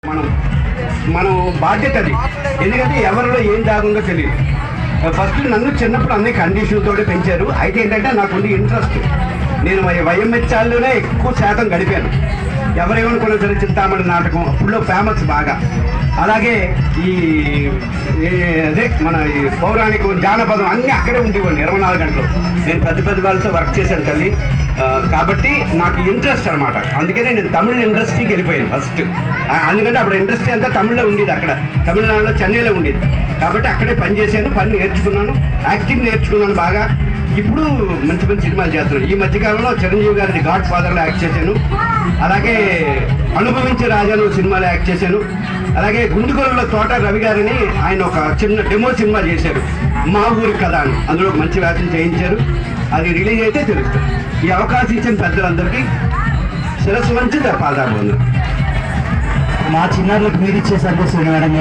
మనం మనం బాధ్యత అది. ఎందుకంటే ఎవరిలో ఏం దాగుందో తెలియదు. ఫస్ట్ నన్ను చిన్నప్పుడు అన్ని కండిషన్తో పెంచారు. అయితే ఏంటంటే నాకుంది ఇంట్రెస్ట్. నేను వైఎంహెచ్ఆర్లోనే ఎక్కువ శాతం గడిపాను. ఎవరేమనుకున్నా సరే చింతామణి నాటకం అప్పుడులో ఫేమస్ బాగా. అలాగే ఈ అదే మన ఈ పౌరాణికం జానపదం అన్నీ అక్కడే ఉండేవాడిని 24 గంటలు. నేను పెద్ద పెద్ద వాళ్ళతో వర్క్ చేశాను తల్లి. కాబట్టి నాకు ఇంట్రెస్ట్ అనమాట. అందుకనే నేను తమిళ ఇండస్ట్రీకి వెళ్ళిపోయాను ఫస్ట్. అందుకంటే అప్పుడు ఇండస్ట్రీ అంతా తమిళ్లో ఉండేది. అక్కడ తమిళనాడులో చెన్నైలో ఉండేది. కాబట్టి అక్కడే పనిచేశాను, పని నేర్చుకున్నాను, యాక్టింగ్ నేర్చుకున్నాను బాగా. ఇప్పుడు మంచి మంచి సినిమాలు చేస్తున్నాను. ఈ మధ్యకాలంలో చిరంజీవి గారి గాడ్ ఫాదర్లో యాక్ట్ చేశాను. అలాగే అనుభవించే రాజాను సినిమాలో యాక్ట్ చేశాను. అలాగే గుండుగోలలో తోట రవి గారిని ఆయన ఒక చిన్న డెమో సినిమా చేశారు, మా ఊరి కథ అని. అందులో మంచి వ్యాసం చేయించారు. అది రిలీజ్ అయితే తెలుస్తుంది. ఈ అవకాశం ఇచ్చిన పెద్దలందరికీ శిరస్సు మంచి పాదాలు. మా చిన్నారులకు మీరు ఇచ్చే సందేశం మేడం.